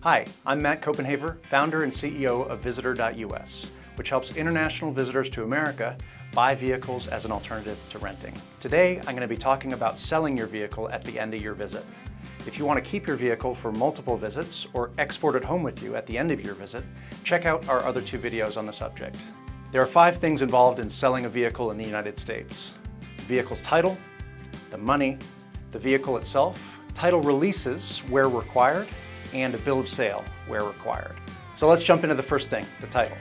Hi, I'm Matt Copenhaver, founder and CEO of Visitor.us, which helps international visitors to America buy vehicles as an alternative to renting. Today, I'm going to be talking about selling your vehicle at the end of your visit. If you want to keep your vehicle for multiple visits or export it home with you at the end of your visit, check out our other two videos on the subject. There are 5 things involved in selling a vehicle in the United States: the vehicle's title, the money, the vehicle itself, title releases where required, and a bill of sale where required. So let's jump into the first thing, the title.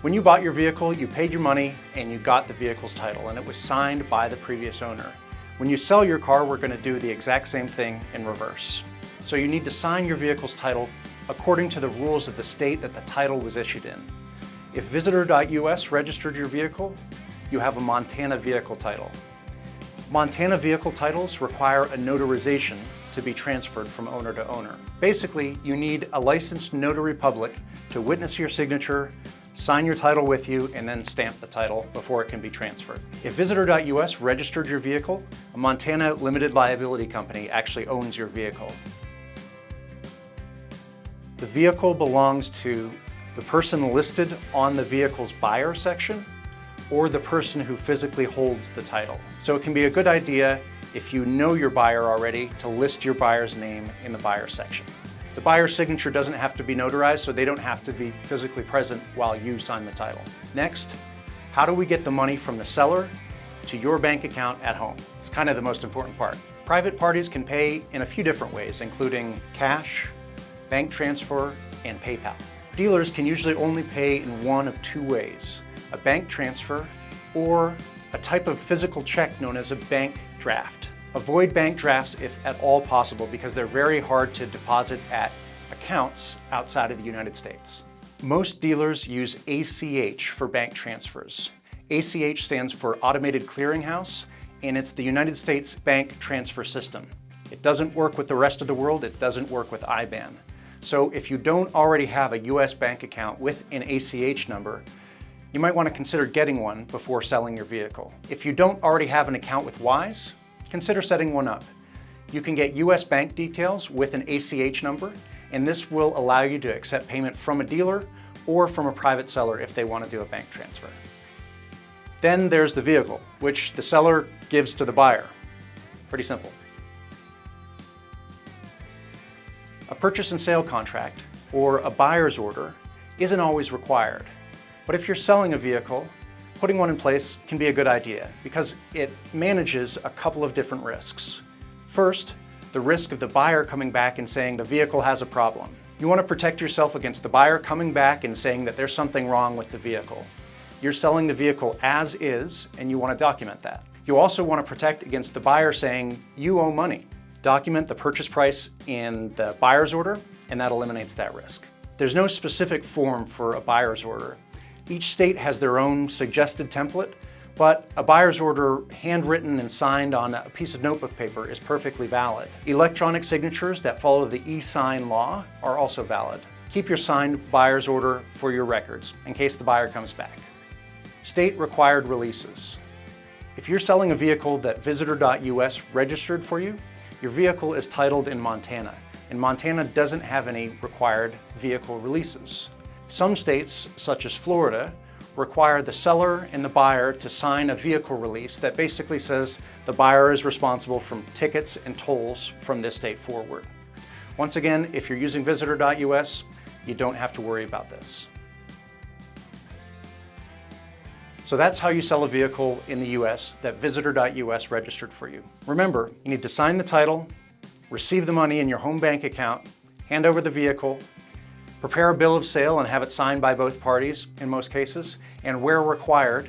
When you bought your vehicle, you paid your money and you got the vehicle's title, and it was signed by the previous owner. When you sell your car, we're going to do the exact same thing in reverse. So you need to sign your vehicle's title according to the rules of the state that the title was issued in. If Visitor.us registered your vehicle, you have a Montana vehicle title. Montana vehicle titles require a notarization to be transferred from owner to owner. Basically, you need a licensed notary public to witness your signature, sign your title with you, and then stamp the title before it can be transferred. If Visitor.us registered your vehicle, a Montana limited liability company actually owns your vehicle. The vehicle belongs to the person listed on the vehicle's buyer section or the person who physically holds the title. So it can be a good idea, if you know your buyer already, to list your buyer's name in the buyer section. The buyer's signature doesn't have to be notarized, so they don't have to be physically present while you sign the title. Next, how do we get the money from the seller to your bank account at home? It's kind of the most important part. Private parties can pay in a few different ways, including cash, bank transfer, and PayPal. Dealers can usually only pay in one of 2 ways: a bank transfer or a type of physical check known as a bank draft. Avoid bank drafts if at all possible, because they're very hard to deposit at accounts outside of the United States. Most dealers use ACH for bank transfers. ACH stands for Automated Clearinghouse, and it's the United States bank transfer system. It doesn't work with the rest of the world. It doesn't work with IBAN. So if you don't already have a US bank account with an ACH number, you might want to consider getting one before selling your vehicle. If you don't already have an account with Wise, consider setting one up. You can get US bank details with an ACH number, and this will allow you to accept payment from a dealer or from a private seller if they want to do a bank transfer. Then there's the vehicle, which the seller gives to the buyer. Pretty simple. A purchase and sale contract, or a buyer's order, isn't always required. But if you're selling a vehicle, putting one in place can be a good idea because it manages a couple of different risks. First, the risk of the buyer coming back and saying the vehicle has a problem. You want to protect yourself against the buyer coming back and saying that there's something wrong with the vehicle. You're selling the vehicle as is, and you want to document that. You also want to protect against the buyer saying you owe money. Document the purchase price in the buyer's order, and that eliminates that risk. There's no specific form for a buyer's order. Each state has their own suggested template, but a buyer's order handwritten and signed on a piece of notebook paper is perfectly valid. Electronic signatures that follow the e-sign law are also valid. Keep your signed buyer's order for your records in case the buyer comes back. State required releases. If you're selling a vehicle that Visitor.us registered for you, your vehicle is titled in Montana, and Montana doesn't have any required vehicle releases. Some states, such as Florida, require the seller and the buyer to sign a vehicle release that basically says the buyer is responsible for tickets and tolls from this date forward. Once again, if you're using Visitor.us, you don't have to worry about this. So that's how you sell a vehicle in the US that Visitor.us registered for you. Remember, you need to sign the title, receive the money in your home bank account, hand over the vehicle, prepare a bill of sale and have it signed by both parties in most cases, and where required,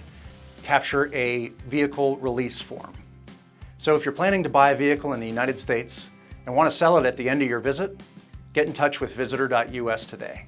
capture a vehicle release form. So if you're planning to buy a vehicle in the United States and want to sell it at the end of your visit, get in touch with Visitor.us today.